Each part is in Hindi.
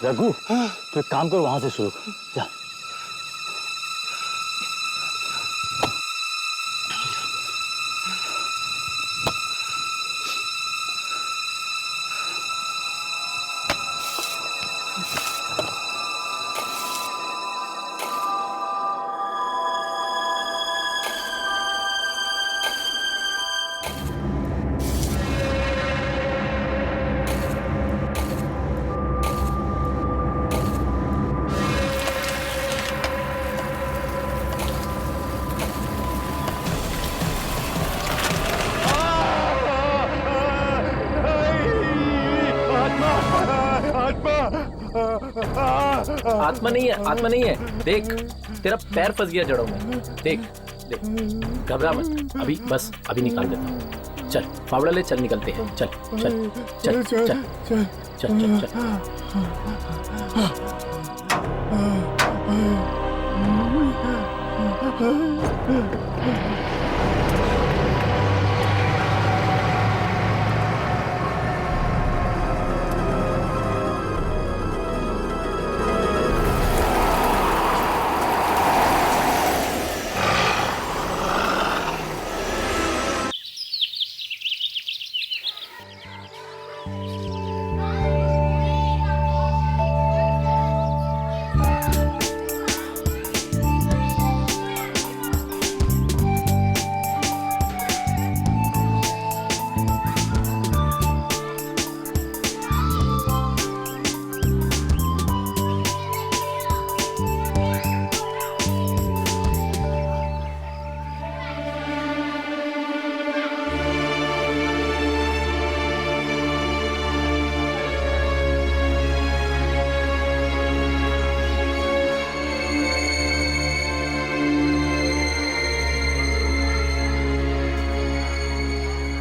रघु तू एक काम कर, वहां से शुरू कर, जा। आत्मा नहीं है, आत्मा नहीं है। देख तेरा पैर फंस गया जड़ों में। देख देख, घबरा मत, अभी बस अभी निकाल देता हूँ। चल फावड़ा ले, चल निकलते हैं। चल चल चल चल चल चल चल चल।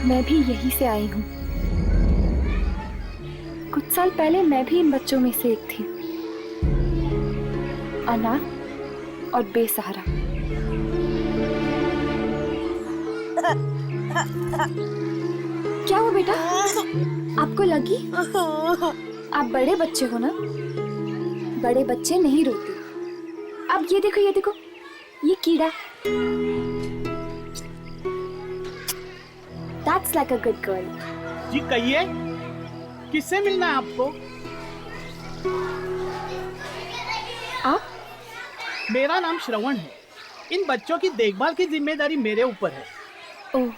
मैं भी यहीं से आई हूँ। कुछ साल पहले मैं भी इन बच्चों में से एक थी, अनाथ और बेसहारा। क्या हुआ बेटा, आपको लगी? आप बड़े बच्चे हो ना, बड़े बच्चे नहीं रोते। अब ये देखो, ये देखो, ये कीड़ा। That's like a good girl. जी कहिए, किससे मिलना है आपको? आप? मेरा नाम श्रवण है। इन बच्चों की देखभाल की जिम्मेदारी मेरे ऊपर है। ओह,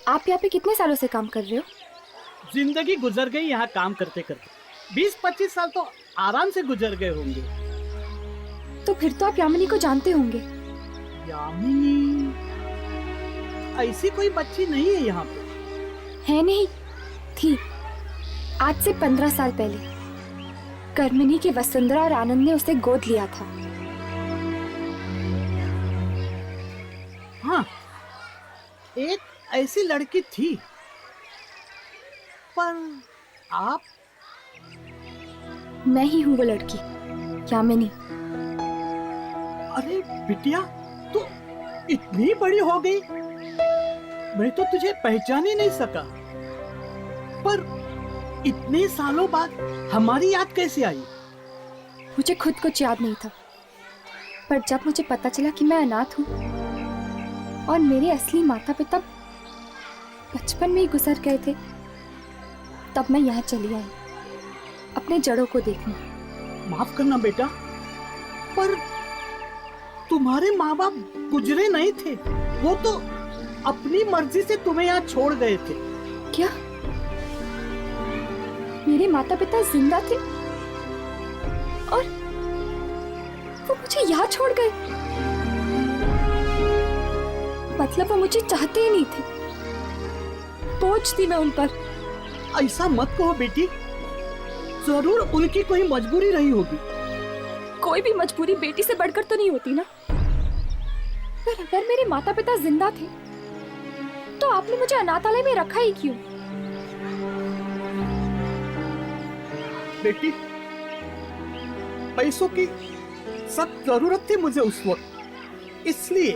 आप यहाँ पे कितने सालों से काम कर रहे हो? जिंदगी गुजर गई यहाँ काम करते करते। 20-25 साल तो आराम से गुजर गए होंगे। तो फिर तो आप यामिनी को जानते होंगे। यामिनी? ऐसी कोई बच्ची नहीं है यहाँ पे। है नहीं, थी। आज से 15 साल पहले कर्मिनी के वसुंधरा और आनंद ने उसे गोद लिया था। हाँ, एक ऐसी लड़की थी। पर आप? मैं ही हूँ वो लड़की, यामिनी। अरे बिटिया, तू इतनी बड़ी हो गई, मैं तो तुझे पहचान ही नहीं सका। पर इतने सालों बाद हमारी याद कैसे आई? मुझे खुद कुछ याद नहीं था, पर जब मुझे पता चला कि मैं अनाथ हूँ और मेरे असली माता पिता बचपन में ही गुजर गए थे, तब मैं यहाँ चली आई अपने जड़ों को देखने। माफ करना बेटा, पर तुम्हारे माँ बाप गुजरे नहीं थे। वो तो अपनी मर्जी से तुम्हें यहाँ छोड़ गए थे। क्या मेरे माता पिता जिंदा थे और वो मुझे यहाँ छोड़ गए? मतलब वो मुझे चाहते ही नहीं थे, बोझ थी मैं उन पर। ऐसा मत कहो बेटी, जरूर उनकी कोई मजबूरी रही होगी। कोई भी मजबूरी बेटी से बढ़कर तो नहीं होती ना। पर अगर मेरे माता पिता जिंदा थे तो आपने मुझे अनाथालय में रखा ही क्यों? बेटी, पैसों की सख्त जरूरत थी मुझे उस वक्त, इसलिए।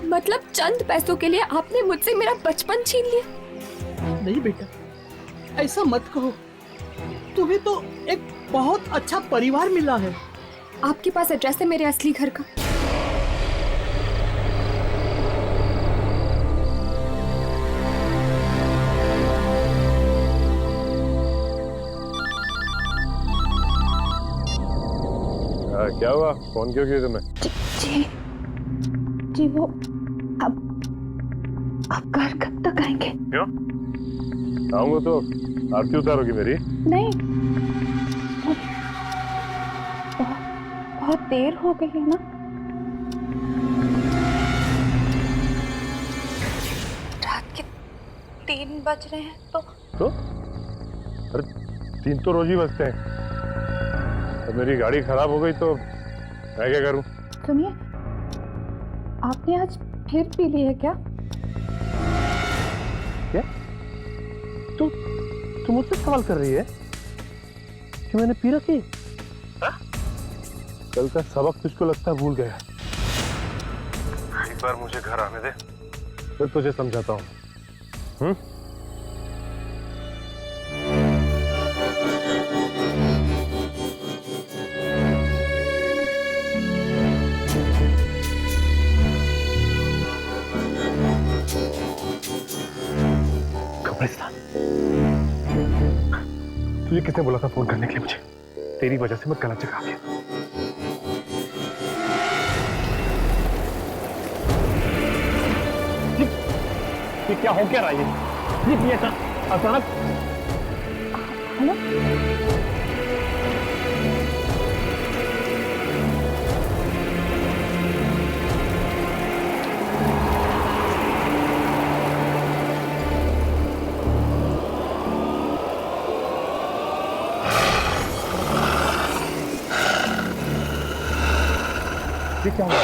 मतलब चंद पैसों के लिए आपने मुझसे मेरा बचपन छीन लिया? नहीं बेटा, ऐसा मत कहो। तुम्हें तो एक बहुत अच्छा परिवार मिला है। आपके पास एड्रेस है मेरे असली घर का? क्या हुआ? फोन क्यों किया तुमने? जी जी, वो अब आप घर कब तक आएंगे? क्यों आऊंगा तो आरती उतारोगी मेरी? नहीं, बहुत देर हो गई है ना। रात के 3 बज रहे हैं तो अरे 3 तो रोज ही बजते हैं। अब मेरी गाड़ी खराब हो गई तो मैं क्या करूं? सुनिए, आपने आज फिर पी ली है क्या? क्या? तू मुझसे सवाल कर रही है कि मैंने पी रखी? कल का सबक तुझको लगता है भूल गया। एक बार मुझे घर आने दे, फिर तुझे समझाता हूँ। कब्रिस्तान। तुझे किसने बोला था फोन करने के लिए मुझे? तेरी वजह से मैं गलत जगह आ गया। ये क्या हो क्या रहा है? ये अचानक। हेलो, ये क्या हुआ?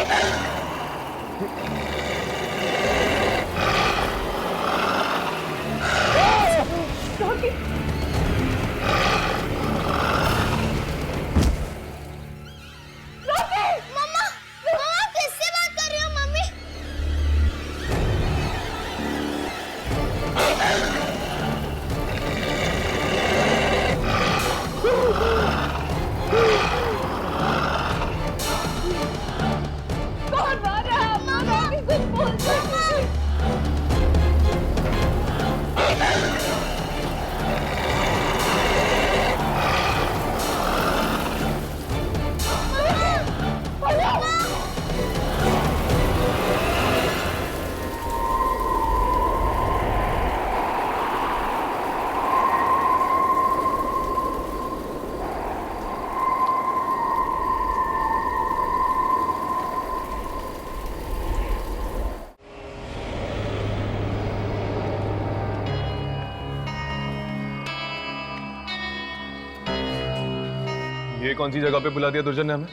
ये कौन सी जगह पे बुला दिया दुर्जन ने हमें?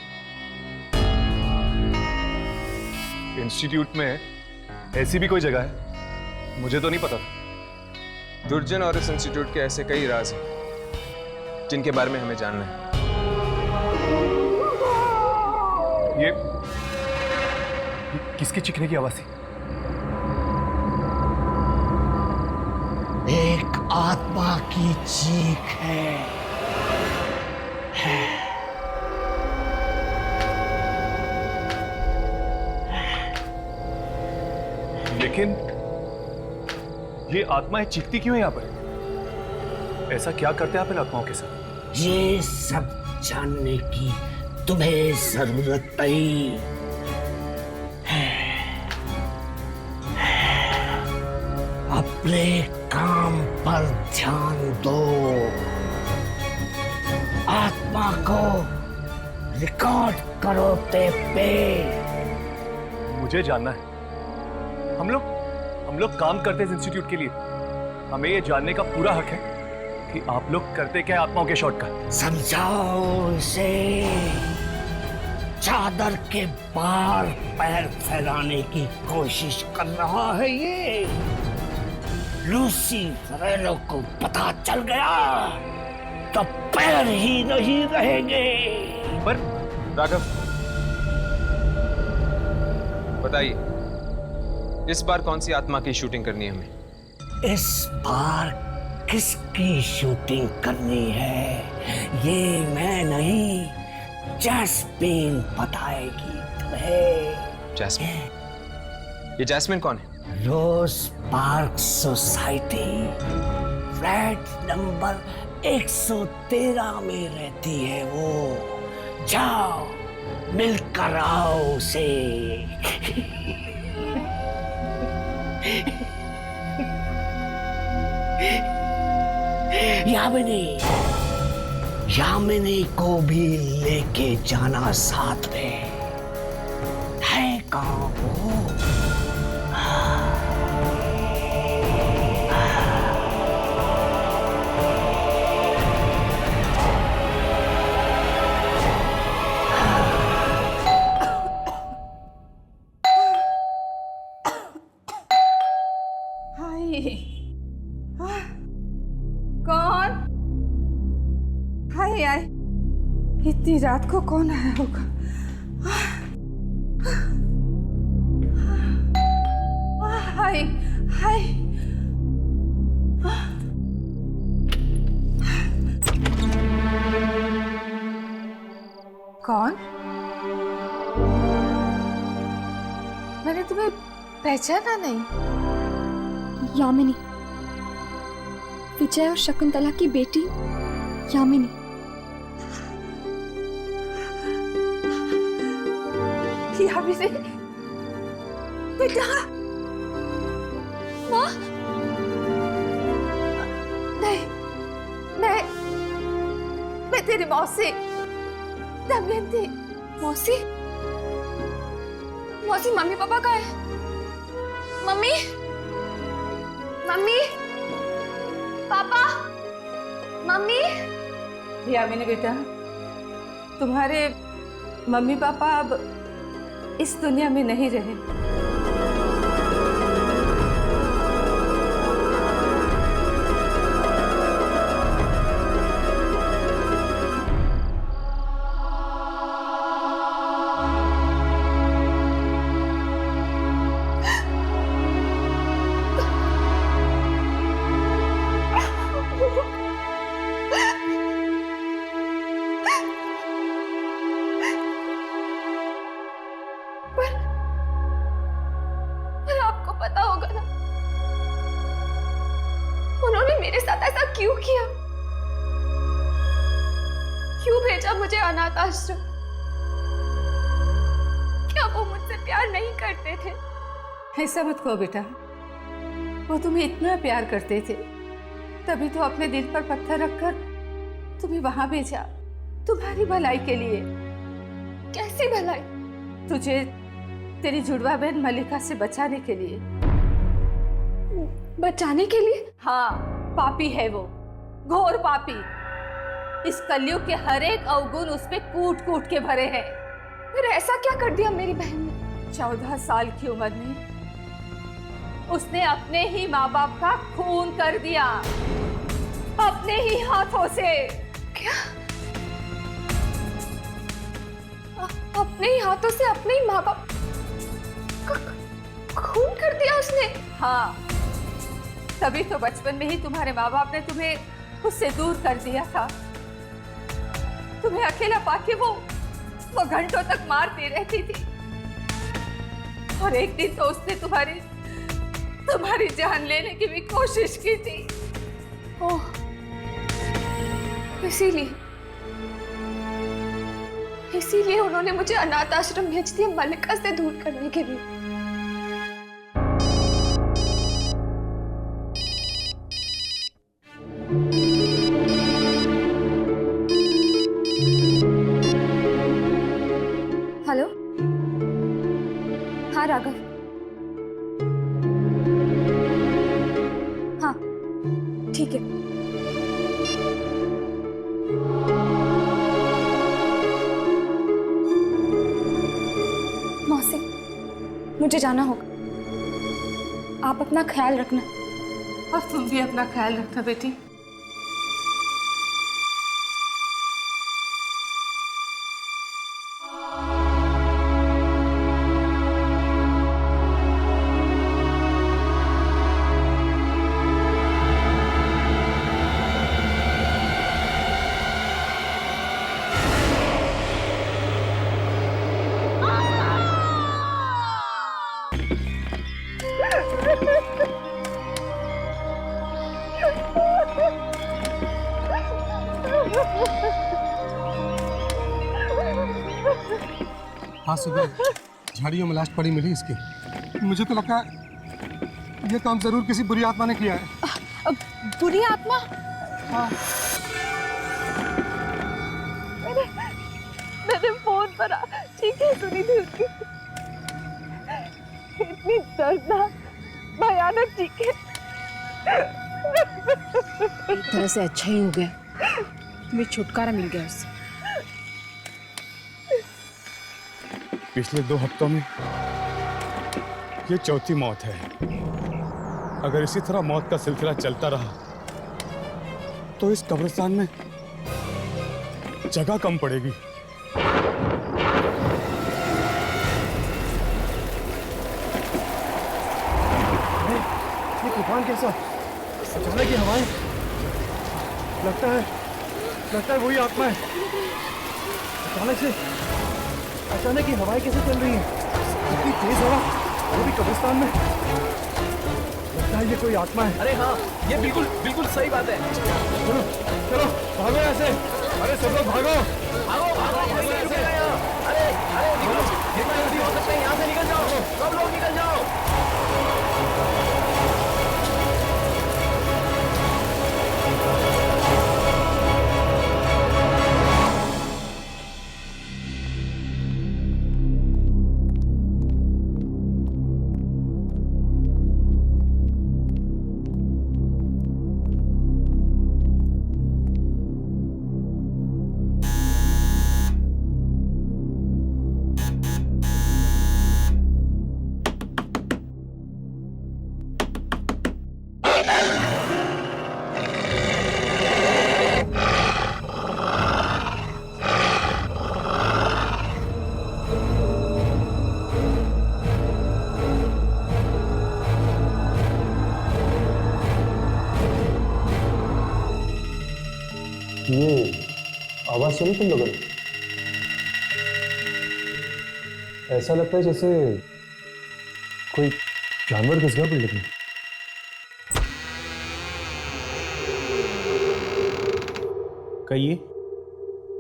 इंस्टीट्यूट में ऐसी भी कोई जगह है? मुझे तो नहीं पता था। दुर्जन और इस इंस्टीट्यूट के ऐसे कई राज हैं जिनके बारे में हमें जानना है। ये किसके चीखने की आवाज थी? एक आत्मा की चीख है। लेकिन ये आत्माएं चीखती क्यों है यहाँ पर? ऐसा क्या करते हैं आप इन आत्माओं के साथ? ये सब जानने की तुम्हें जरूरत नहीं है। अपने काम पर ध्यान दो। आत्मा को रिकॉर्ड करो टेप पे। मुझे जानना है। हम लोग काम करते हैं इस इंस्टीट्यूट के लिए। हमें ये जानने का पूरा हक है कि आप लोग करते क्या है आत्माओं के शॉट का। समझाओ इसे। चादर के बाहर पैर फैलाने की कोशिश कर रहा है ये। लूसी फरेलो को पता चल गया तो पैर ही नहीं रहेंगे। पर राघव, बताइए इस बार कौन सी आत्मा की शूटिंग करनी है हमें? इस बार किसकी शूटिंग करनी है ये मैं नहीं, जैस्मिन बताएगी तुम्हें। जैस्मिन? ये जैस्मिन कौन है? रोज पार्क सोसाइटी फ्लैट नंबर 113 में रहती है वो। जाओ मिलकर आओ उसे। यामिनी को भी लेके जाना साथ में। है कहाँ वो? कौन? हाय हाय, इतनी रात को कौन आया होगा? हाय हाय, कौन? मैंने तुम्हें पहचाना नहीं। यामिनी, विजय और शकुंतला की बेटी यामिनी। यामिनी बेटा। माँ, नहीं, मैं तेरी मौसी दमयंती। मौसी? मौसी, मम्मी पापा कहाँ है? मम्मी, मम्मी, पापा, मम्मी। यामिनी बेटा, तुम्हारे मम्मी पापा अब इस दुनिया में नहीं रहे। पता होगा ना उन्होंने मेरे साथ ऐसा क्यों किया, क्यों भेजा मुझे अनाथ आश्रम? क्या वो मुझसे प्यार नहीं करते थे? ऐसा मत कहो बेटा, वो तुम्हें इतना प्यार करते थे तभी तो अपने दिल पर पत्थर रखकर तुम्हें वहां भेजा, तुम्हारी भलाई के लिए। कैसी भलाई? तुझे तेरी जुड़वा बहन मलिका से बचाने के लिए। बचाने के लिए? हाँ, पापी है वो, घोर पापी। इस कलयुग के हर एक अवगुण उस पे कूट कूट के भरे हैं। फिर ऐसा क्या कर दिया मेरी बहन ने? 14 साल की उम्र में उसने अपने ही माँ बाप का खून कर दिया, अपने ही हाथों से। क्या? अपने ही हाथों से अपने ही माँ बाप खून कर दिया उसने? हाँ, तभी तो बचपन में ही तुम्हारे माँ बाप ने तुम्हें उससे दूर कर दिया था। तुम्हें अकेला पाके वो घंटों तक मारती रहती थी। और एक दिन तो उसने तुम्हारी जान लेने की भी कोशिश की थी। ओह, इसीलिए उन्होंने मुझे अनाथ आश्रम भेज दिया मलिका से दूर करने के लिए। हेलो, हाँ राघव, हाँ ठीक है। मौसी, मुझे जाना होगा, आप अपना ख्याल रखना। और तुम भी अपना ख्याल रखना बेटी। आज सुबह झाड़ियों में लाश पड़ी मिली इसकी। मुझे तो लगता है ये काम जरूर किसी बुरी आत्मा ने किया है। बुरी आत्मा? हाँ। मैंने फोन पर चीखें सुनी थी उसकी, इतनी दर्दनाक भयानक चीखें। एक तरह से अच्छा ही हो गया, तुम्हें छुटकारा मिल गया उससे। पिछले 2 हफ्तों में ये चौथी मौत है। अगर इसी तरह मौत का सिलसिला चलता रहा तो इस कब्रिस्तान में जगह कम पड़ेगी। ये तूफान कैसा? अचानक की हवाएं, लगता है वही आत्मा है। अचानक की हवाएं कैसे चल रही हैं? इतनी तेज हवा, वो भी कब्रिस्तान में। लगता है ये कोई आत्मा है। अरे हाँ, ये बिल्कुल बिल्कुल सही बात है। चलो चलो भागो यहाँ से। अरे सब लोग भागो। भागो भागो, यहाँ से। अरे अरे निकलो, जितना जल्दी हो सकता है यहाँ से निकल जाओ, सब लोग निकल जाओ। ये आवाज सुनी तुम लोगों ने? ऐसा लगता है जैसे कोई जानवर घुस गया बिल्डिंग में। कहिए।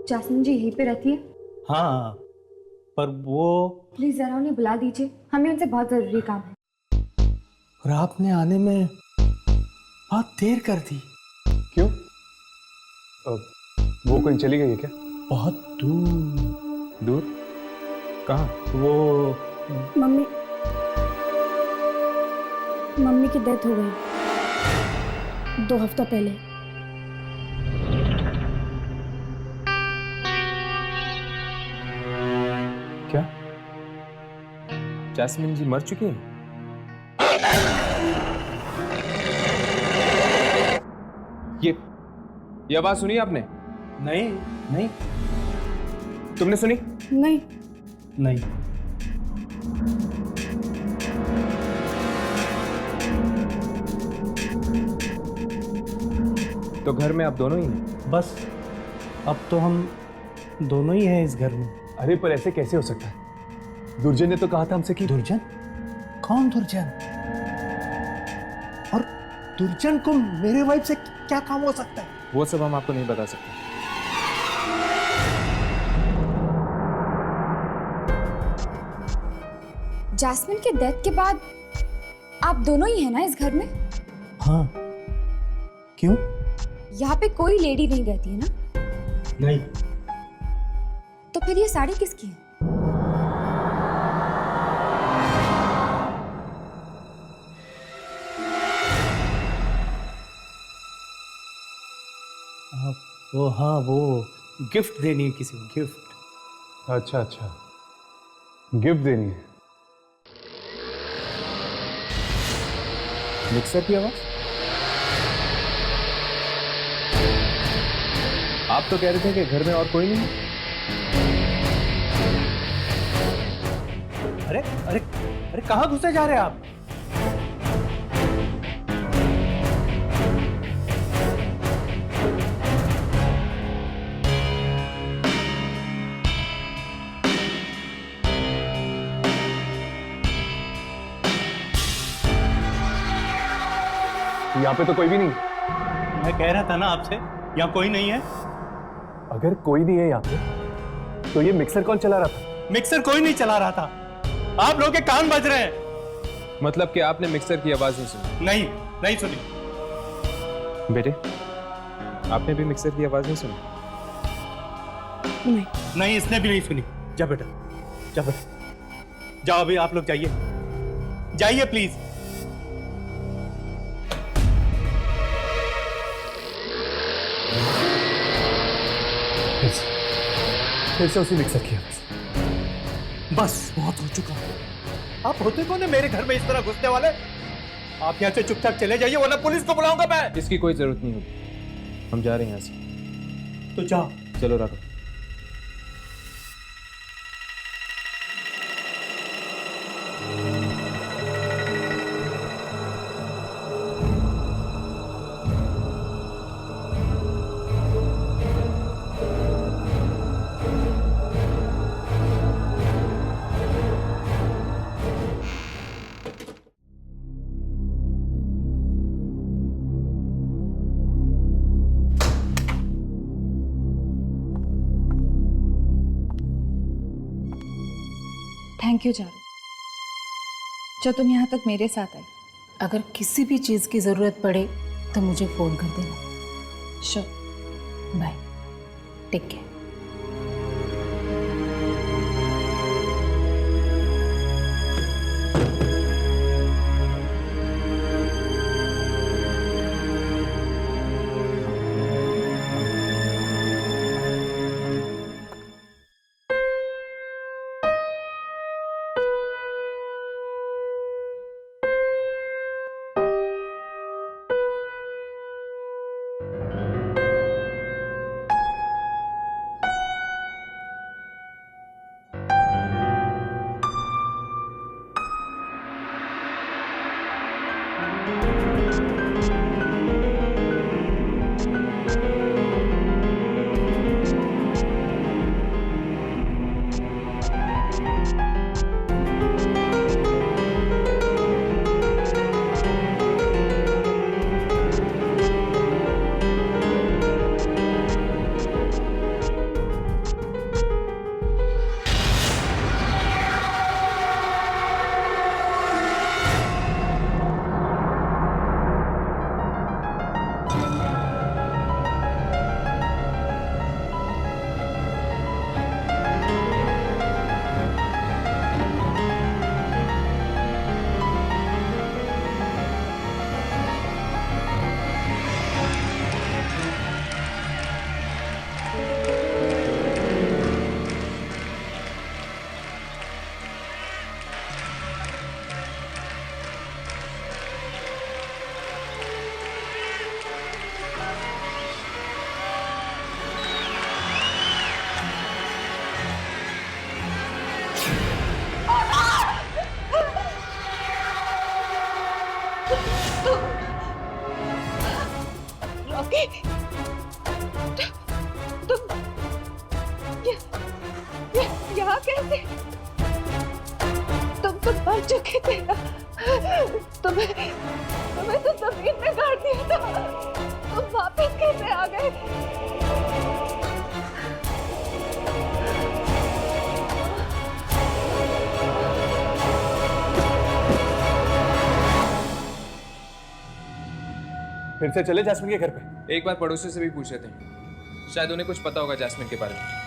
जासमीन जी यहीं पे रहती है? हाँ, पर वो। प्लीज जरा उन्हें बुला दीजिए, हमें उनसे बहुत जरूरी काम है। और आपने आने में बहुत देर कर दी। क्यों? वो कहीं चली गई है क्या? बहुत दूर। दूर? कहाँ? वो मम्मी की डेथ हो गई 2 हफ्ता पहले। क्या जैस्मिन जी मर चुकी हैं? ये आवाज सुनी आपने? नहीं नहीं। तुमने सुनी? नहीं नहीं। तो घर में आप दोनों ही हैं? बस अब तो हम दोनों ही हैं इस घर में। अरे पर ऐसे कैसे हो सकता है? दुर्जन ने तो कहा था हमसे कि। दुर्जन? कौन दुर्जन? और दुर्जन को मेरे वाइफ से क्या काम हो सकता है? वो सब हम आपको नहीं बता सकते। जासमीन के डेथ के बाद आप दोनों ही हैं ना इस घर में? हाँ। क्यों? यहाँ पे कोई लेडी नहीं रहती है ना? नहीं। तो फिर ये साड़ी किसकी है? वो गिफ्ट देनी है किसी को, गिफ्ट। अच्छा अच्छा, गिफ्ट देनी है। मिक्सर की आवाज? आप तो कह रहे थे कि घर में और कोई नहीं है। अरे अरे अरे कहाँ घुसे जा रहे हैं आप? यहाँ पे तो कोई भी नहीं। मैं कह रहा था ना आपसे, यहाँ कोई नहीं है। अगर कोई नहीं है यहाँ पे तो ये मिक्सर कौन चला रहा था? मिक्सर कोई नहीं चला रहा था, आप लोगों के कान बज रहे हैं। मतलब कि आपने मिक्सर की आवाज नहीं सुनी? नहीं, नहीं सुनी। बेटे, आपने भी मिक्सर की आवाज नहीं सुनी? नहीं, इसने भी नहीं सुनी। जा बेटा, जा बेटा, जाओ अभी आप लोग जाइए, जाइए प्लीज। फिर से उसी मिक्सर की आवाज। बस बहुत हो चुका। आप होते कौन है मेरे घर में इस तरह घुसने वाले? आप यहाँ से चुपचाप चले जाइए वरना पुलिस को बुलाऊंगा मैं। इसकी कोई जरूरत नहीं होगी, हम जा रहे हैं यहाँ से। तो जाओ। चलो राघव। थैंक यू चारू, जो तुम यहाँ तक मेरे साथ आए। अगर किसी भी चीज की जरूरत पड़े तो मुझे फोन कर देना। Sure, bye, take care. यहाँ कैसे? तुम तो मर चुके थे ना। तुम्हें तो जमीन में गाड़ दिया था। तुम वापस कैसे आ गए? फिर से चले जैस्मिन के घर पे? एक बार पड़ोसी से भी पूछ लेते हैं, शायद उन्हें कुछ पता होगा जैस्मिन के बारे में।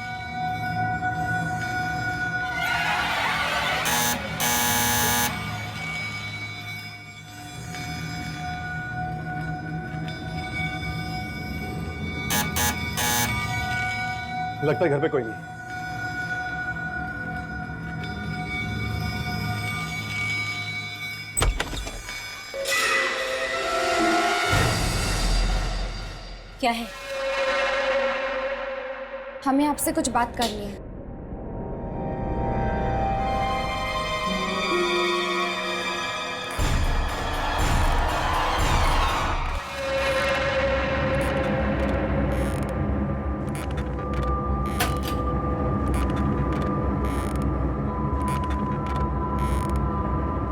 लगता है घर पे कोई नहीं। क्या है? हमें आपसे कुछ बात करनी है।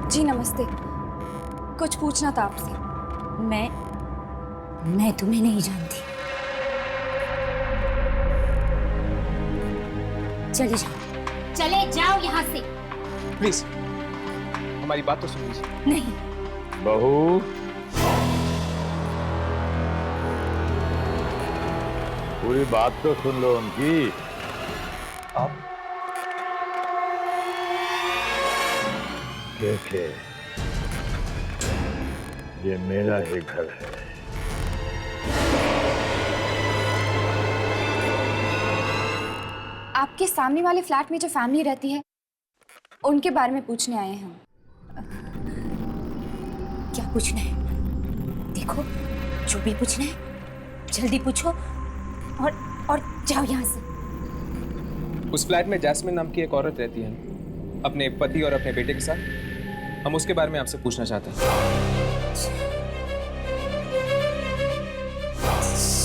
जी नमस्ते, कुछ पूछना था आपसे। मैं तुम्हें नहीं जानती, चले जाओ। चले जाओ यहाँ से। प्लीज हमारी बात तो सुन लीजिए। नहीं। बहू, पूरी बात तो सुन लो उनकी। आप देखे, ये मेरा ही घर है। आपके सामने वाले फ्लैट में जो फैमिली रहती है उनके बारे में पूछने आए हैं हम। क्या पूछना है? देखो, जो भी पूछना है जल्दी पूछो और जाओ यहाँ से। उस फ्लैट में जैस्मिन नाम की एक औरत रहती है, अपने पति और अपने बेटे के साथ। हम उसके बारे में आपसे पूछना चाहते हैं।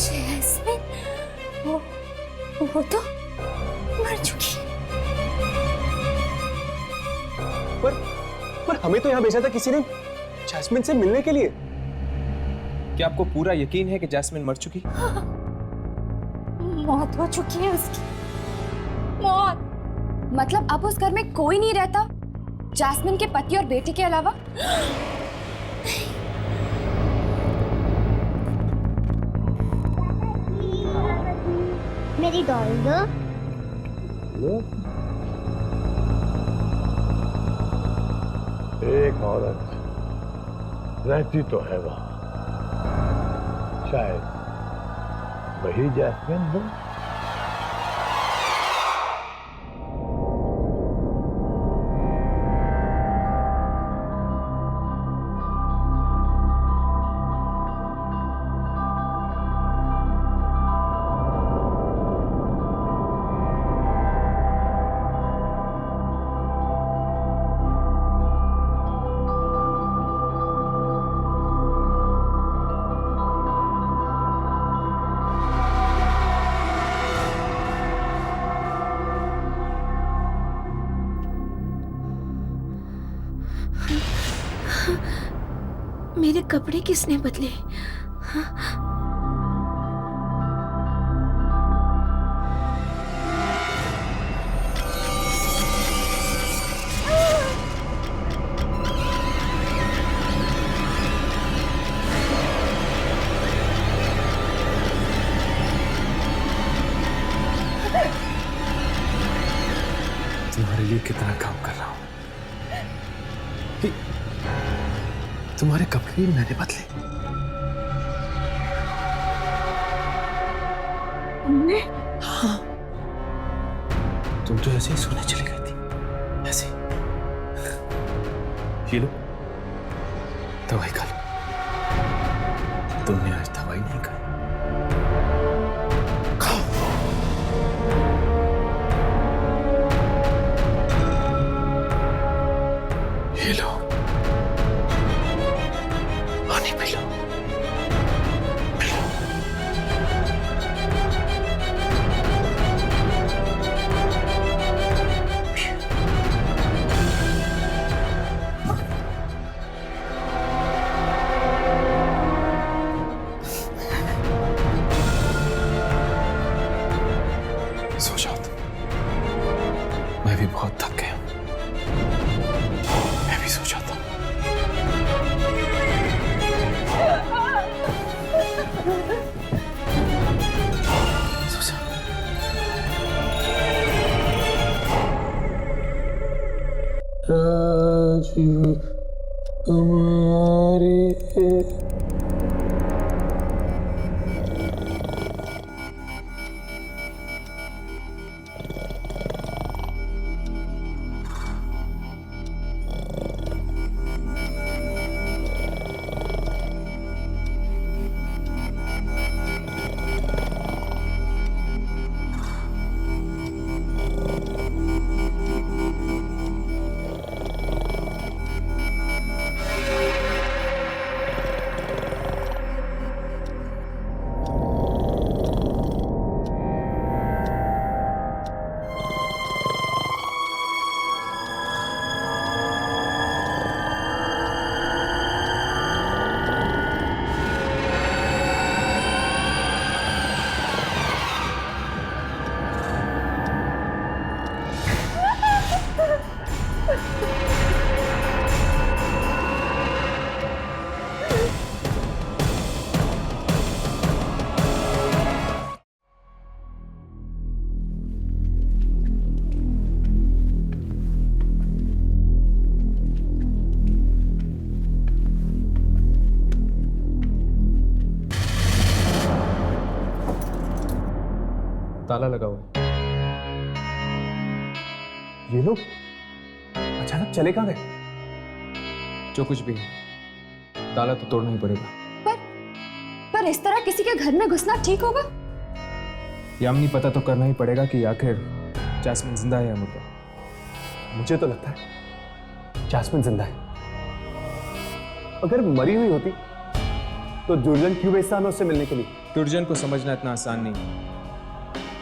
जैस्मिन, वो तो मर चुकी है। पर हमें तो यहाँ भेजा था किसी ने जैस्मिन से मिलने के लिए। क्या आपको पूरा यकीन है कि जैस्मिन मर चुकी? मौत हो चुकी है उसकी। मौत मतलब अब उस घर में कोई नहीं रहता जैस्मिन के पति और बेटे के अलावा? मेरी डॉल दो। एक औरत रहती तो है वहां, शायद वही जैस्मिन हो। मेरे कपड़े किसने बदले? तुम्हारे लिए कितना काम कर रहा हूं। तुम्हारे कपड़े भी मैंने बदले। तुमने? हाँ, तुम तो ऐसे ही सोने चली गई थी, ऐसे। ये लो, दवाई खा लो। तुमने आज दवाई नहीं खाई। ये लो, पानी पी लो, पी लो। सो जाओ तुम। मैं भी बहुत थक गया हूं। मैं भी सो जाता हूं। ताला लगा हुआ है। ये लोग अचानक चले कहाँ गए? जो कुछ भी है, ताला तो तोड़ना ही पड़ेगा। पर इस तरह किसी के घर में घुसना ठीक होगा? यामिनी, पता तो करना ही पड़ेगा कि आखिर जैस्मिन जिंदा है या मुर्दा। मुझे तो लगता है जैस्मिन जिंदा है। अगर मरी हुई होती तो दुर्जन क्यों भेजता हमें उससे मिलने के लिए? दुर्जन को समझना इतना आसान नहीं है।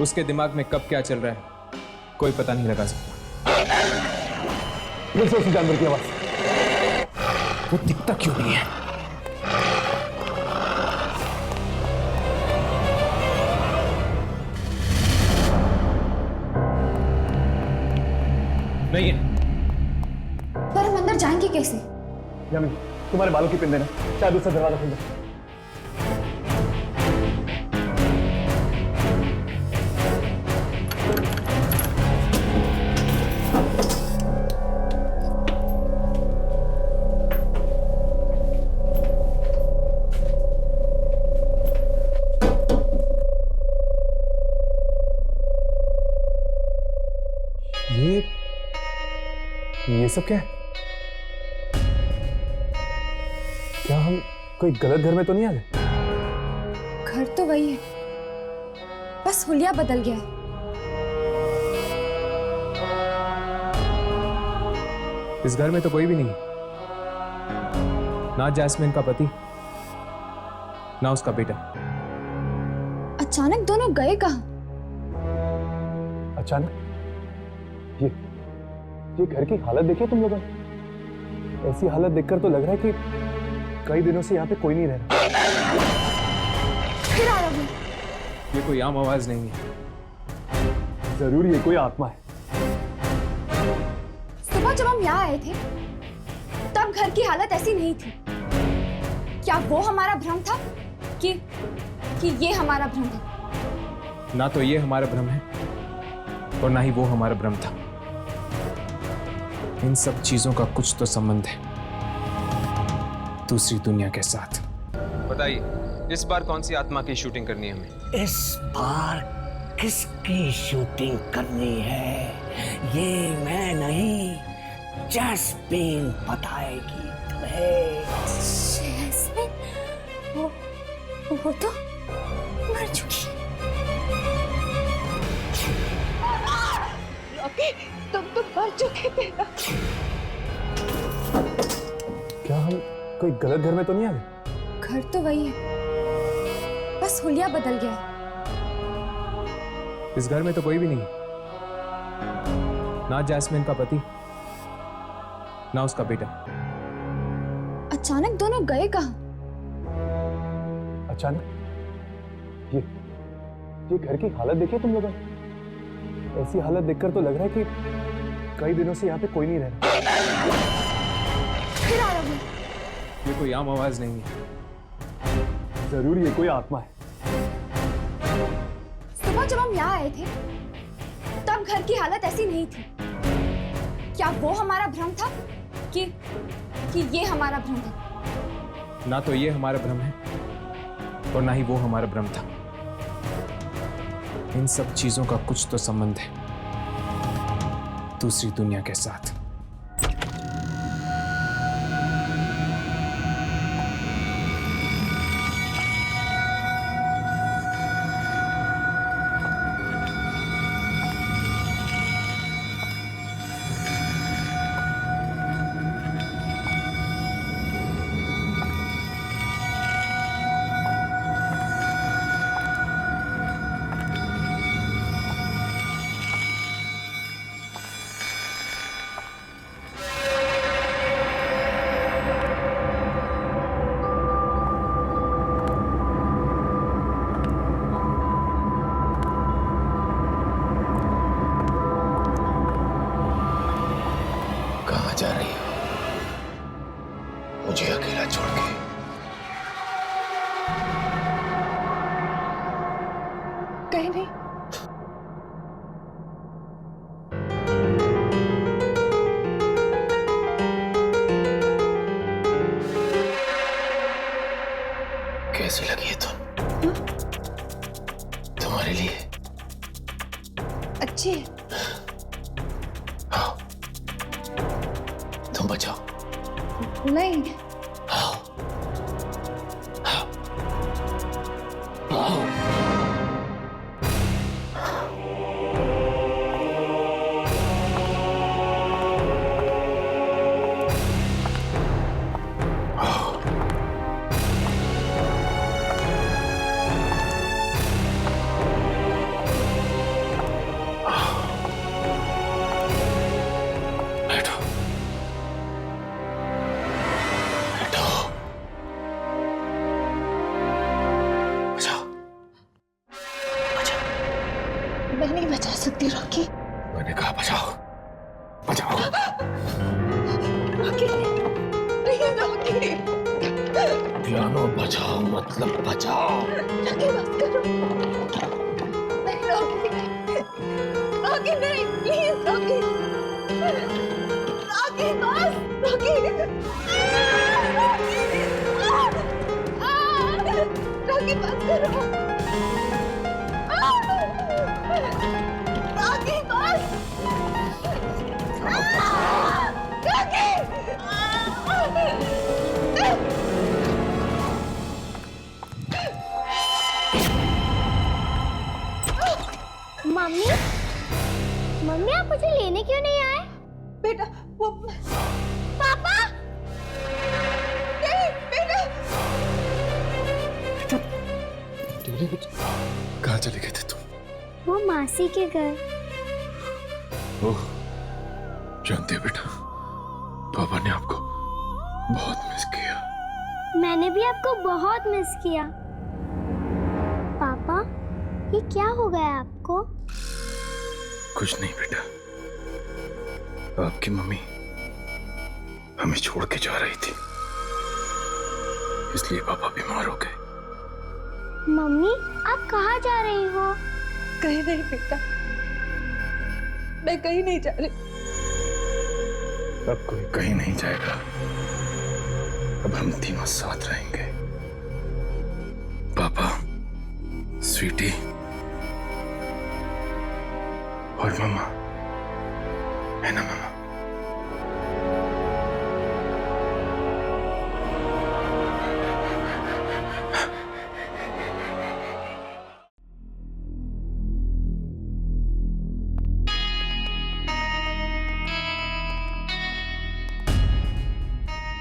उसके दिमाग में कब क्या चल रहा है कोई पता नहीं लगा सकता। फिर से उस जानवर की आवाज। वो दिखता क्यों नहीं है? नहीं है। पर हम अंदर जाएंगे कैसे? यामिनी, तुम्हारे बालों की पिन देना, शायद दूसरा दरवाजा खुल जाए। ये सब क्या है? क्या हम कोई गलत घर में तो नहीं आ गए? घर तो वही है, बस हुलिया बदल गया है। इस घर में तो कोई भी नहीं, ना जैस्मिन का पति ना उसका बेटा। अचानक दोनों गए कहाँ? अचानक? ये घर की हालत देखिए तुम लोगों ने। ऐसी हालत देखकर तो लग रहा है कि कई दिनों से यहाँ पे कोई नहीं रह रहा। फिर आ रहा हूँ। ये कोई आम आवाज नहीं है। जरूर ये कोई आत्मा है। सुबह जब हम यहाँ आए थे तब घर की हालत ऐसी नहीं थी। क्या वो हमारा भ्रम था कि ये हमारा भ्रम है? ना तो ये हमारा भ्रम है और ना ही वो हमारा भ्रम था। इन सब चीजों का कुछ तो संबंध है दूसरी दुनिया के साथ। बताइए, इस बार कौन सी आत्मा की शूटिंग करनी है हमें? इस बार किसकी शूटिंग करनी है ये मैं नहीं, जैस्मिन बताएगी तुम्हें। जैस्मिन? वो तो मर चुकी। तुम तो मर चुके थे ना। क्या हम कोई गलत घर में तो नहीं आ गए? घर तो वही है, बस हुलिया बदल गया है। इस घर में तो कोई भी नहीं, ना जैस्मिन का पति ना उसका बेटा। अचानक दोनों गए कहाँ? अचानक? ये घर की हालत देखिए तुम लोगों ने। ऐसी हालत देखकर तो लग रहा है कि कई दिनों से यहाँ पे कोई नहीं रह रहा। फिर आ रहा हूँ। ये कोई आम आवाज नहीं है। जरूर ये कोई आत्मा है। सुबह जब हम यहाँ आए थे तब घर की हालत ऐसी नहीं थी। क्या वो हमारा भ्रम था कि ये हमारा भ्रम है? ना तो ये हमारा भ्रम है और ना ही वो हमारा भ्रम था। इन सब चीजों का कुछ तो संबंध है दूसरी दुनिया के साथ। जा रही हो मुझे अकेला छोड़ के? कहीं नहीं। कैसी लगी है तुम? तुम्हारे लिए तुम बचाओ। नहीं, आओ आओ आओ। मैं नहीं बचा सकती रॉकी। मैंने कहा बचाओ बचाओ। Rocky, please Rocky. पियानो बचाओ मतलब बचाओ। रॉकी बस करो। नहीं रॉकी, रॉकी नहीं, प्लीज रॉकी। रॉकी बस, रॉकी। रॉकी बस करो। रॉकी बस। मम्मी, मम्मी आप मुझे लेने क्यों नहीं आए? बेटा वो पापा, नहीं बेटा। कहाँ चले गए थे तुम? वो मासी के घर। ओह, जानते हो बेटा, पापा ने आपको बहुत मिस किया। मैंने भी आपको बहुत मिस किया। पापा, ये क्या हो गया आपको? कुछ नहीं बेटा, आपकी मम्मी हमें छोड़ के जा रही थी, इसलिए पापा बीमार हो गए। मम्मी, आप कहाँ जा रही हो? कहीं नहीं बेटा, मैं कहीं नहीं जा रही। अब कोई कहीं नहीं जाएगा, अब हम तीनों साथ रहेंगे। पापा, स्वीटी और मम्मा, है ना मम्मा?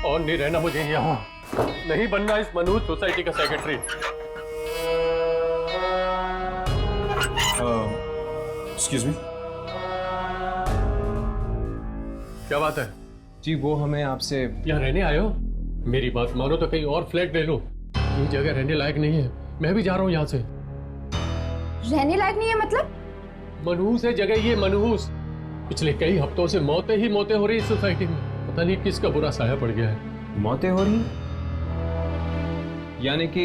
और नहीं रहना मुझे यहाँ, नहीं बनना इस मनहूस सोसाइटी का सेक्रेटरी। Excuse me. क्या बात है? जी वो हमें आपसे यहाँ रहने आए हो? मेरी बात मानो तो कहीं और फ्लैट ले लो, ये जगह रहने लायक नहीं है। मैं भी जा रहा हूँ यहाँ से। रहने लायक नहीं है मतलब? मनहूस है जगह ये, मनहूस। पिछले कई हफ्तों से मौतें ही मौतें हो रही इस सोसाइटी में। पता नहीं किसका बुरा साया पड़ गया है। मौतें हो रही, यानी कि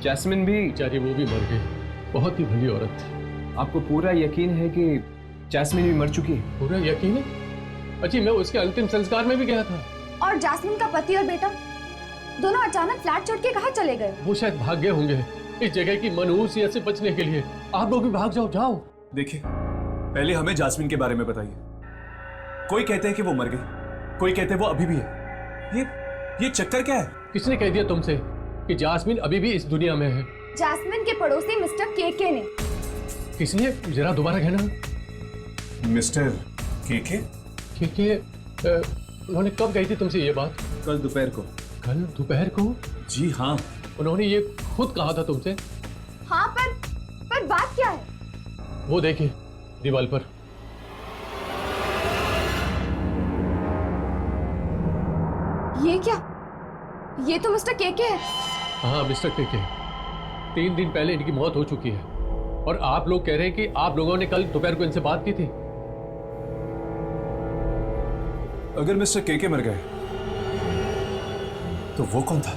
जैस्मिन भी? बेचारी वो भी मर गई, बहुत ही भली औरत थी। आपको पूरा यकीन है कि जैस्मिन भी मर चुकी है? पूरा यकीन है? अच्छी, मैं उसके अंतिम संस्कार में भी गया था। और जैस्मिन का पति और बेटा दोनों अचानक फ्लैट छोड़ के कहाँ चले गए? वो शायद भाग गए होंगे इस जगह की मनहूसियत से बचने के लिए। आप लोग भी भाग जाओ, जाओ। देखिए, पहले हमें जास्मिन के बारे में बताइए। कोई कहते हैं कि वो मर गई, कोई कहते हैं वो अभी भी है। ये चक्कर क्या है? किसने कह दिया तुमसे कि जास्मिन अभी भी इस दुनिया में है? जैस्मिन के पड़ोसी मिस्टर केके ने। किसने? जरा दोबारा कहना। मिस्टर केके? केके उन्होंने कब कही थी तुमसे ये बात? कल दोपहर को। कल दोपहर को? जी हाँ, उन्होंने ये खुद कहा था तुमसे? हाँ, पर बात क्या है? वो देखिए दीवार पर। ये क्या? ये तो मिस्टर केके है। हाँ, मिस्टर केके। 3 दिन पहले इनकी मौत हो चुकी है और आप लोग कह रहे हैं कि आप लोगों ने कल दोपहर को इनसे बात की थी। अगर मिस्टर केके मर गए तो वो कौन था?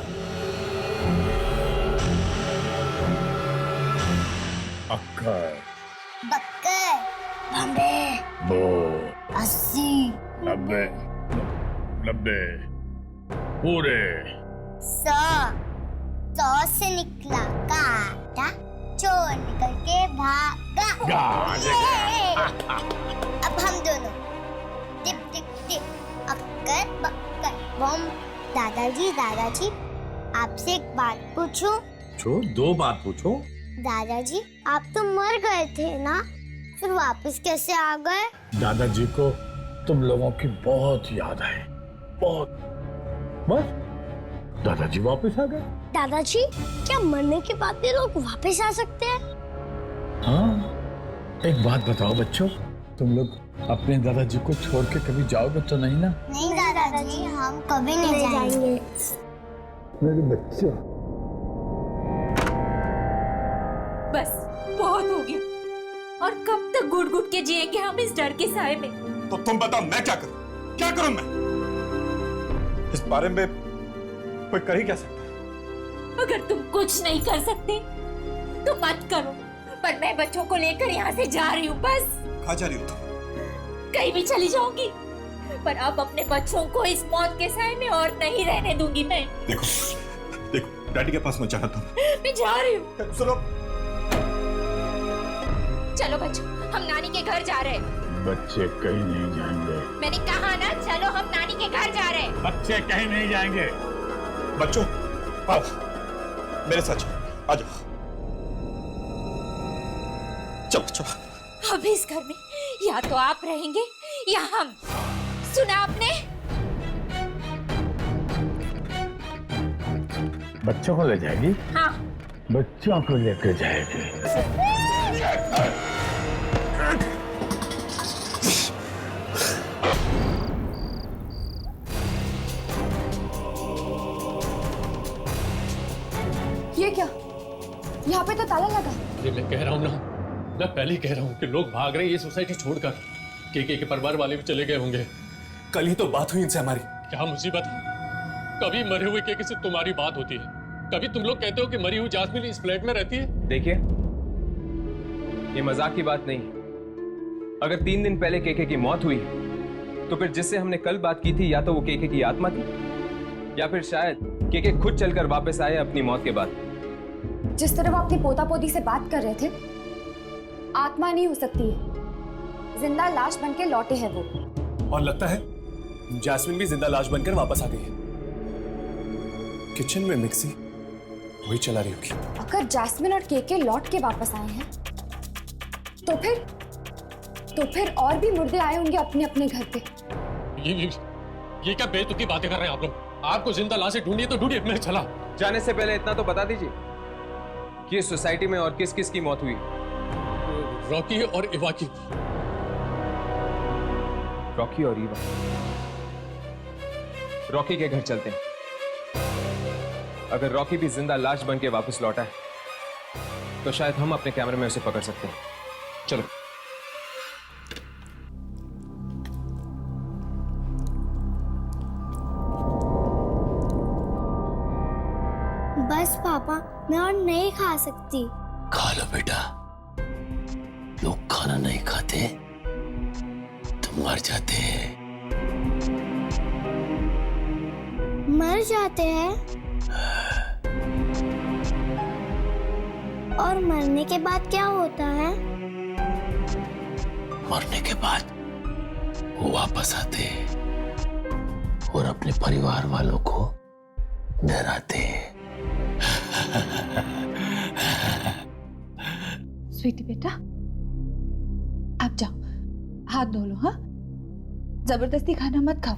अक्कर, बक्कर, बम्बे, बो, 80, 90, 90, पूरे 100 से निकला काटा, चोर निकल के भागा। अब हम दोनों डिप डिप डिप, अक्कर बम। दादाजी दादाजी, आपसे एक बात पूछूं? पूछो, 2 बात पूछो। दादाजी, आप तो मर गए थे ना, फिर वापस कैसे आ गए? दादाजी को तुम लोगों की बहुत याद है, बहुत। बस दादाजी वापस आ गए। दादाजी, क्या मरने के बाद भी लोग वापस आ सकते हैं? हाँ, एक बात बताओ बच्चों, तुम लोग अपने दादाजी को छोड़ के कभी जाओगे तो नहीं ना? नहीं दादाजी, हम कभी नहीं जाएंगे। मेरे बच्चों। बस बहुत हो गया, और कब तक घुट घुट के जिएंगे हम इस डर के साए में? तो तुम बताओ मैं क्या करूं? क्या करूं मैं? इस बारे में कोई कर ही क्या सकता है? अगर तुम कुछ नहीं कर सकते तो मत करो, पर मैं बच्चों को लेकर यहाँ से जा रही हूँ। बस। कहाँ जा रही हो तुम? कहीं भी चली जाऊंगी, पर अब अपने बच्चों को इस मौत के साए में और नहीं रहने दूंगी मैं। देखो डैडी के पास मत जाना तुम। मैं जा रही हूँ। सुनो, चलो बच्चों, हम नानी के घर जा रहे हैं। बच्चे कहीं नहीं जाएंगे। मैंने कहा ना, चलो हम नानी के घर जा रहे हैं। बच्चे कहीं नहीं जाएंगे। बच्चों आओ मेरे साथ चलो, आ जाओ। चलो चलो। अब इस घर में या तो आप रहेंगे या हम। सुना आपने? बच्चों को ले जाएगी? हाँ। बच्चों को लेकर जाएगी। ये क्या? यहाँ पे तो ताला लगा। ये मैं कह रहा हूँ ना, मैं पहले ही कह रहा हूँ कि लोग भाग रहे हैं ये सोसाइटी छोड़कर। के परिवार वाले भी चले गए होंगे। कल ही तो बात हुई इनसे हमारी। क्या मुसीबत है? कभी मरे हुए के से तुम्हारी बात होती है, कभी तुम लोग कहते हो कि मरी हुई जास्मिन इस फ्लैट में रहती है। देखिए, ये मजाक की बात नहीं। अगर 3 दिन पहले केके की मौत हुई तो फिर जिससे हमने कल बात की थी या तो वो केके की आत्मा थी, या फिर शायद केके खुद चलकर वापस आए अपनी मौत के बाद। जिस तरह वो अपनी पोता पोती से बात कर रहे थे, आत्मा नहीं हो सकती है, जिंदा लाश बनके लौटे हैं वो। और लगता है जैस्मिन भी जिंदा लाश बनकर वापस आ गई है। किचन में मिक्सी वही चला रही होगी। अगर जैस्मिन और केके लौट के वापस आए हैं तो फिर और भी मुर्दे आए होंगे अपने अपने घर पे। ये क्या बेतुकी बातें कर रहे हैं आप लोग? आपको जिंदा लाशें ढूंढिए तो ढूंढिए, मैं चला। जाने से पहले इतना तो बता दीजिए कि इस सोसाइटी में और किस किस की मौत हुई। रॉकी और इवा की। रॉकी और ईवा। रॉकी के घर चलते हैं। अगर रॉकी भी जिंदा लाश बन के वापस लौटा है तो शायद हम अपने कैमरे में उसे पकड़ सकते हैं। चलो। बस पापा, मैं और नहीं खा सकती। खा लो बेटा, लोग खाना नहीं खाते तो मर जाते हैं। मर जाते हैं? और मरने के बाद क्या होता है? मरने के बाद वो वापस आते हैं और अपने परिवार वालों को डराते हैं। स्वीटी बेटा, आप जाओ, हाथ धो लो। हाँ, जबरदस्ती खाना मत खाओ।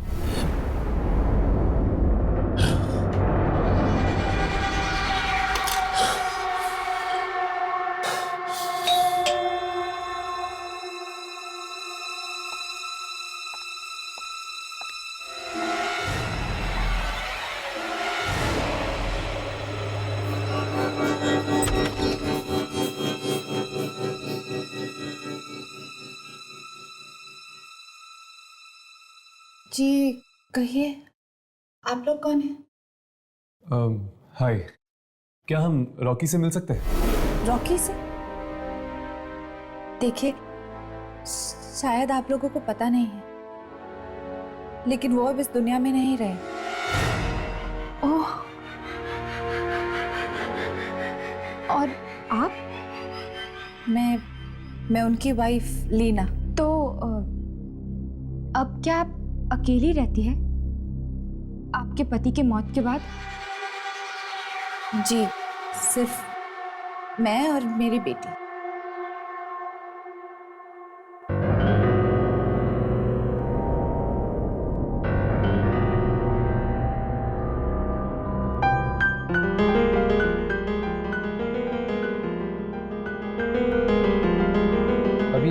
जी कहिए, आप लोग कौन हैं? हाय, क्या हम रॉकी से मिल सकते हैं? रॉकी से? देखिए, शायद आप लोगों को पता नहीं है, लेकिन वो अब इस दुनिया में नहीं रहे। ओह, और आप? मैं उनकी वाइफ लीना। तो अब क्या आप अकेली रहती है? आपके पति के मौत के बाद? जी, सिर्फ मैं और मेरी बेटी।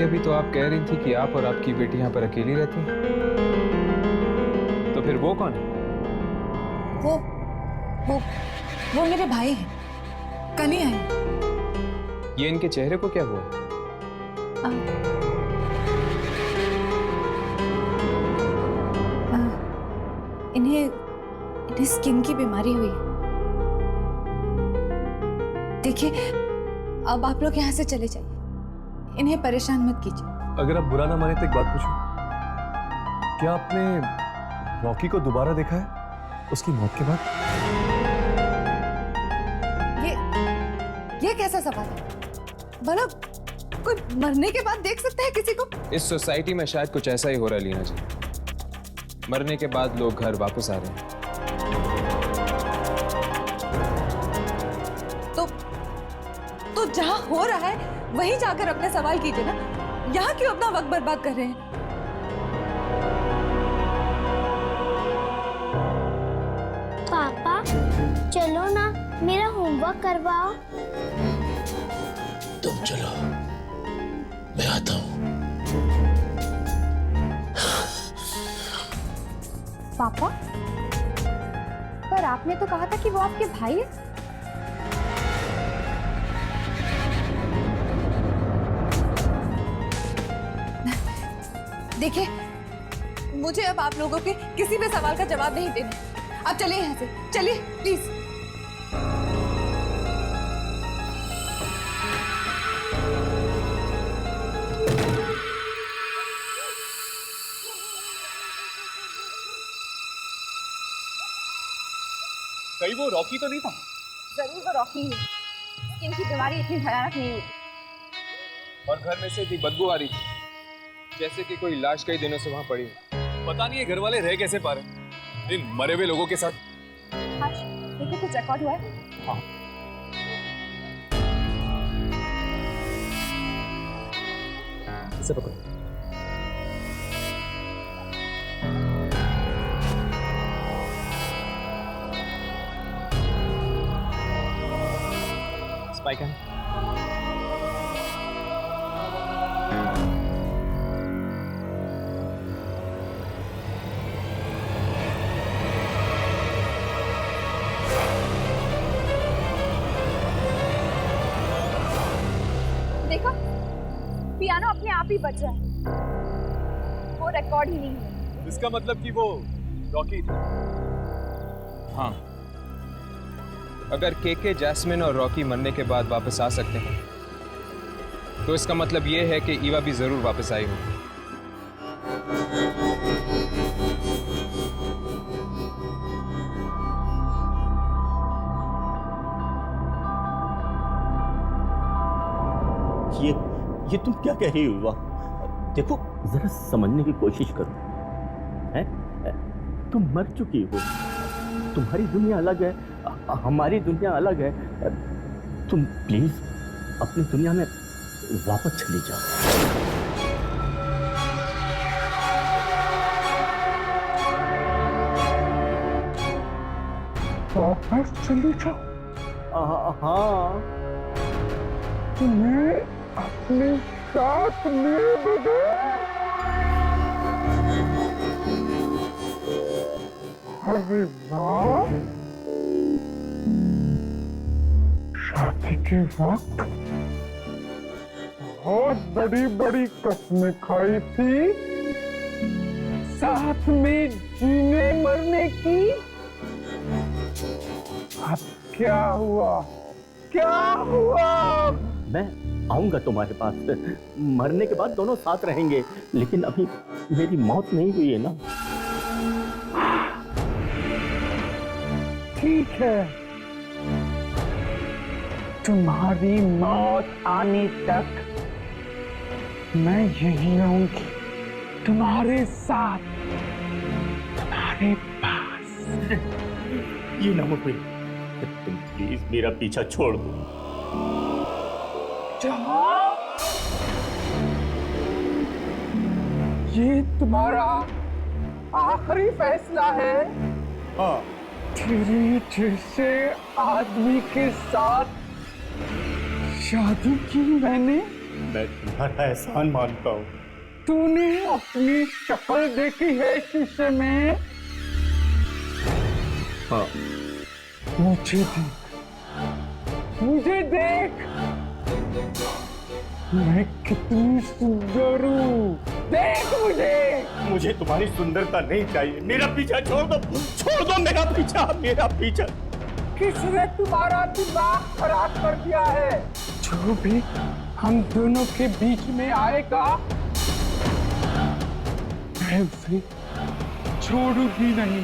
अभी तो आप कह रही थी कि आप और आपकी बेटी यहाँ पर अकेली रहती हैं। तो फिर वो कौन है? वो मेरे भाई हैं, कल ही आए। ये इनके चेहरे को क्या हुआ? इन्हें स्किन की बीमारी हुई है। देखिए, अब आप लोग यहाँ से चले जाइए, इन्हें परेशान मत कीजिए। अगर आप बुरा ना माने तो एक बात पूछूं, क्या आपने रॉकी को दोबारा देखा है उसकी मौत के बाद? ये कैसा सवाल है? भला कोई मरने के बाद देख सकता है किसी को? इस सोसाइटी में शायद कुछ ऐसा ही हो रहा है लीना जी। मरने के बाद लोग घर वापस आ रहे हैं। तो जहां हो रहा है वहीं जाकर अपने सवाल कीजिए ना। यहाँ क्यों अपना वक्त बर्बाद कर रहे हैं? पापा चलो ना, मेरा होमवर्क करवाओ। तुम चलो, मैं आता हूँ। पापा, पर आपने तो कहा था कि वो आपके भाई है। देखिए, मुझे अब आप लोगों के किसी भी सवाल का जवाब नहीं देना। आप चलिए यहाँ से, चलिए प्लीज। कहीं वो रॉकी तो नहीं था? जरूर वो रॉकी है। इनकी बीमारी इतनी भयानक नहीं हुई। और घर में से इतनी बदबू आ रही थी जैसे कि कोई लाश कई दिनों से वहां पड़ी। पता नहीं ये घर वाले रह कैसे पा रहे इन मरे हुए लोगों के साथ। देखिए, कुछ रिकॉर्ड हुआ है? हाँ। इसे पकड़ो। स्पाइक है। देखो, पियानो अपने आप ही बज रहा है। वो रिकॉर्ड ही नहीं है। इसका मतलब कि वो रॉकी थी। हाँ, अगर केके, जैस्मिन और रॉकी मरने के बाद वापस आ सकते हैं तो इसका मतलब ये है कि ईवा भी जरूर वापस आई होगी। ये तुम क्या कह रही हो युवा? देखो, जरा समझने की कोशिश करो। हैं? तुम मर चुकी हो, तुम्हारी दुनिया अलग है, हमारी दुनिया अलग है। तुम प्लीज अपनी दुनिया में वापस चली जाओ। वापस चली जाओ? हाँ, तुम्हें अपने साथ लिए बगैर अरे वाह, शादी के वक्त बहुत बड़ी बड़ी कस्में खाई थी, साथ में जीने मरने की। अब क्या हुआ? क्या हुआ? मैं आऊंगा तुम्हारे पास, मरने के बाद दोनों साथ रहेंगे, लेकिन अभी मेरी मौत नहीं हुई है ना। ठीक है, तुम्हारी मौत आने तक मैं यही रहूंगी, तुम्हारे साथ, तुम्हारे पास। ये नामुमकिन। तुम प्लीज मेरा पीछा छोड़ दो। ये तुम्हारा आखिरी फैसला है? हाँ। तेरे जैसे आदमी के साथ शादी की मैंने? मैं तुम्हारा एहसान मानता हूँ। तूने अपनी शक्ल देखी है शीशे में? हाँ। मुझे देख, मैं कितनी सुंदर हूँ। देख मुझे तुम्हारी सुंदरता नहीं चाहिए। मेरा पीछा छोड़ दो मेरा पीछा। किसने तुम्हारा दिमाग खराब कर दिया है? जो भी हम दोनों के बीच में आएगा, मैं उसे छोड़ूंगी नहीं।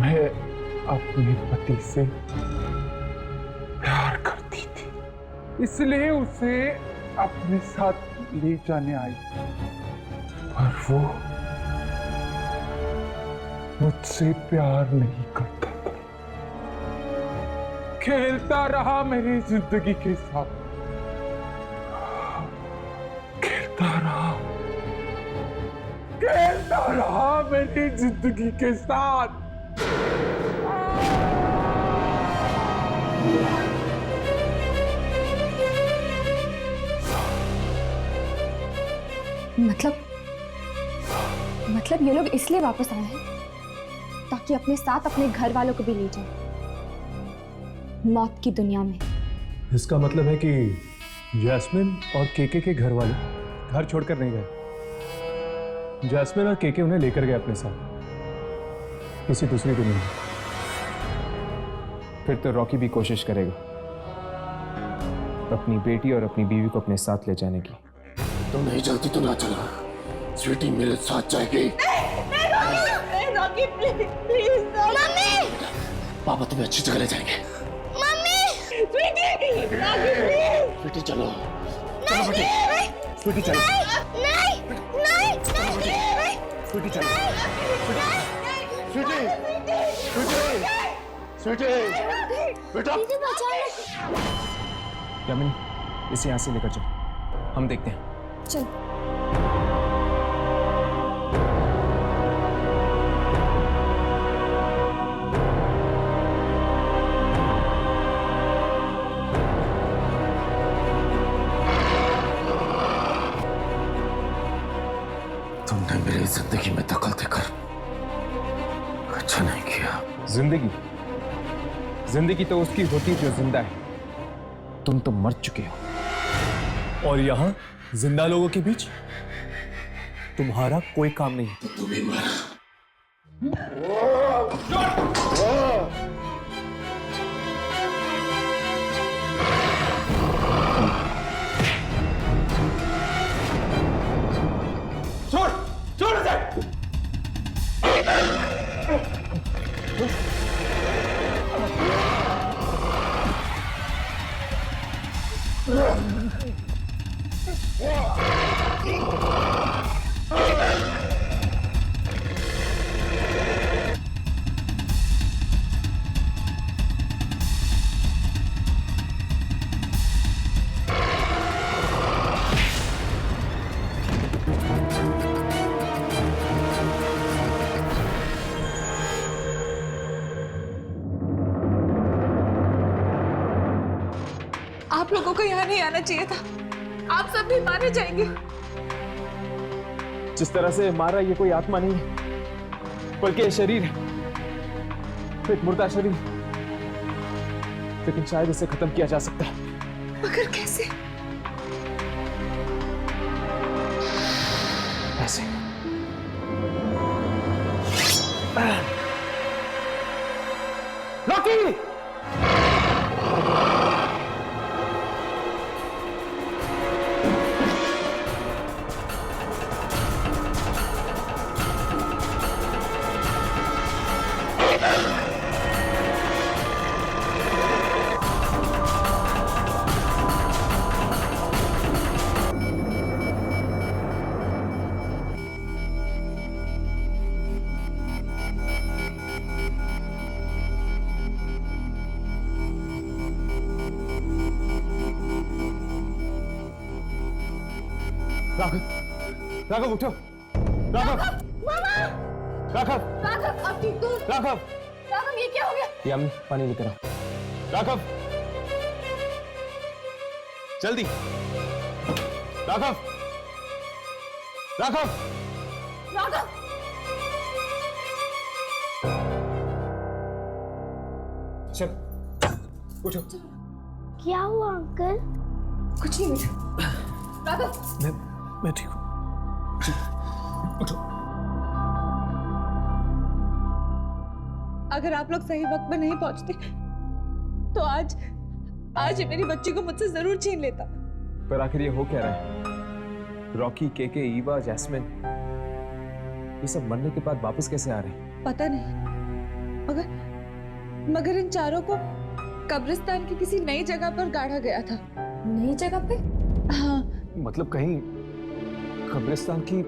मैं अपने पति से प्यार करती थी, इसलिए उसे अपने साथ ले जाने आई, पर वो मुझसे प्यार नहीं करता था। खेलता रहा मेरी जिंदगी के साथ, खेलता रहा मेरी जिंदगी के साथ। मतलब ये लोग इसलिए वापस आए हैं ताकि अपने साथ अपने घर वालों को भी ले जाएं मौत की दुनिया में। इसका मतलब है कि जैस्मिन और केके के घर वाले घर छोड़कर नहीं गए। जैस्मिन और केके उन्हें लेकर गए अपने साथ किसी दूसरी दुनिया में। फिर तो रॉकी भी कोशिश करेगा अपनी बेटी और अपनी बीवी को अपने साथ ले जाने की। तुम नहीं जल्दी तो ना चला, स्वीटी मेरे साथ जाएगी। रॉकी प्लीज मम्मी, पापा तुम्हें अच्छी जगह ले जाएंगे। Mummy, sweetie, Rocky please. Sweetie चलो, चलो बेटी, स्वीटी चलो। नहीं, स्वीटी चलो, स्वीटी, बेटा। यामिनी, इसे यहाँ से लेकर चलो, हम देखते हैं। चल। तूने मेरी जिंदगी में दखल देकर अच्छा नहीं किया। जिंदगी तो उसकी होती जो जिंदा है। तुम तो मर चुके हो। और यहाँ जिंदा लोगों के बीच तुम्हारा कोई काम नहीं है। तू भी मर। छोड़ इसे। आप लोगों को यहाँ नहीं आना चाहिए था। आप सब भी मारे जाएंगे। जिस तरह से मारा ये कोई आत्मा नहीं है, बल्कि ये शरीर है, एक मुर्दा शरीर। लेकिन शायद इसे खत्म किया जा सकता है। मगर कैसे? ऐसे। लॉकी! राघव उठो। राघव! राघव! राघव, आप ठीक हो? राघव! राघव, ये क्या हो गया? ये अम्मी पानी लेकर आओ। राघव! जल्दी! राघव! राघव! राघव! चल, उठो। क्या हुआ अंकल? कुछ नहीं बेटा। राघव! मैं ठीक हूँ। उठो। अगर आप लोग सही वक्त में नहीं पहुंचते तो आज मेरी बच्ची को मुझसे जरूर छीन लेता। पर आखिर ये हो क्या रहा है? रॉकी, केके, ईवा, जैस्मिन, ये सब मरने के बाद वापस कैसे आ रहे हैं? पता नहीं, मगर इन चारों को कब्रिस्तान की किसी नई जगह पर गाड़ा गया था। नई जगह पे? हाँ। मतलब कहीं कब्रिस्तान की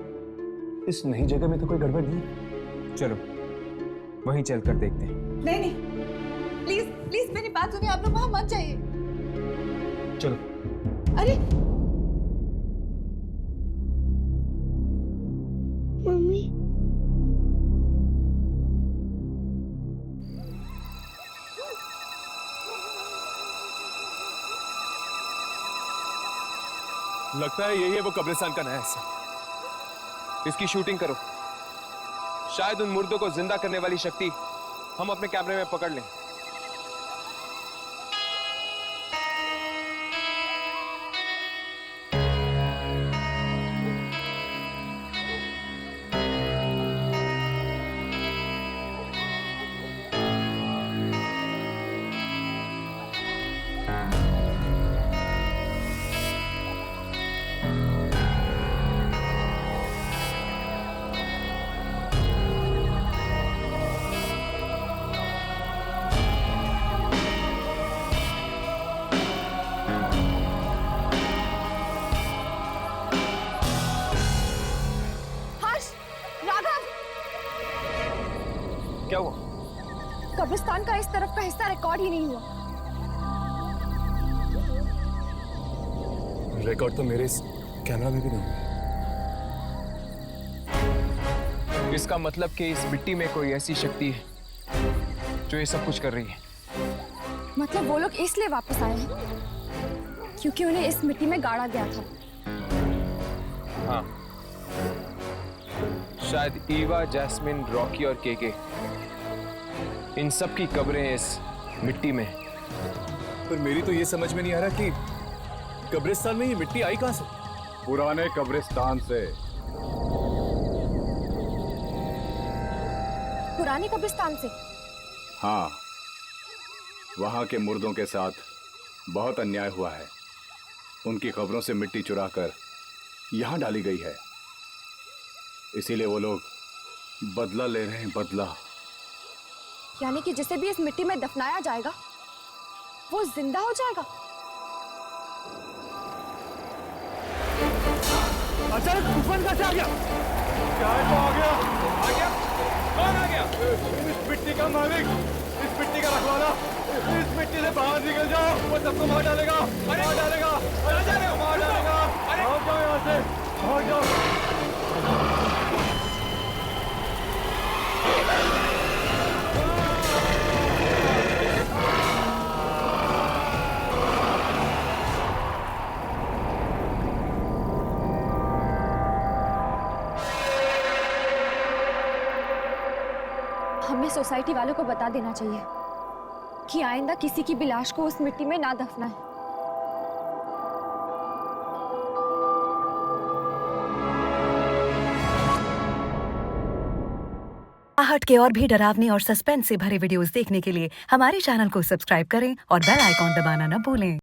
इस नई जगह में तो कोई गड़बड़ नहीं? चलो वहीं चलकर देखते हैं। नहीं, प्लीज प्लीज मेरी बात सुनिए। आप लोग वहां मत जाइए। चलो। अरे मम्मी, लगता है यही है वो कब्रिस्तान का नया हिस्सा। इसकी शूटिंग करो। शायद उन मुर्दों को जिंदा करने वाली शक्ति हम अपने कैमरे में पकड़ लें। क्या हुआ? कब्रिस्तान का इस तरफ का हिस्सा रिकॉर्ड ही नहीं हुआ। रिकॉर्ड तो मेरे इस कैमरा में भी नहीं है। इसका मतलब कि इस मिट्टी में कोई ऐसी शक्ति है जो ये सब कुछ कर रही है। मतलब वो लोग इसलिए वापस आए हैं क्योंकि उन्हें इस मिट्टी में गाड़ा गया था। हाँ, शायद ईवा, जैस्मिन, रॉकी और केके, इन सब की कब्रें इस मिट्टी में। पर मेरी तो ये समझ में नहीं आ रहा कि कब्रिस्तान में ये मिट्टी आई कहां से? पुराने कब्रिस्तान से। पुराने कब्रिस्तान से? हाँ, वहां के मुर्दों के साथ बहुत अन्याय हुआ है। उनकी कब्रों से मिट्टी चुराकर यहां डाली गई है, इसीलिए वो लोग बदला ले रहे हैं, बदला। यानी कि जिसे भी इस मिट्टी में दफनाया जाएगा वो जिंदा हो जाएगा। अचानक तूफान कैसे आ गया? क्या है तो आ गया? आ गया? कौन आ गया? इस मिट्टी का मालिक, इस मिट्टी का रखवाला। इस मिट्टी से बाहर निकल जाओ, वो सबको मार डालेगा, मार डालेगा, मार डालेगा, मार डालेगा। भाग जाओ यहाँ से, भाग जाओ। हमें सोसाइटी वालों को बता देना चाहिए कि आइंदा किसी की भी लाश को उस मिट्टी में ना दफनाएं। आहट के और भी डरावनी और सस्पेंस से भरे वीडियोस देखने के लिए हमारे चैनल को सब्सक्राइब करें और बेल आइकॉन दबाना न भूलें।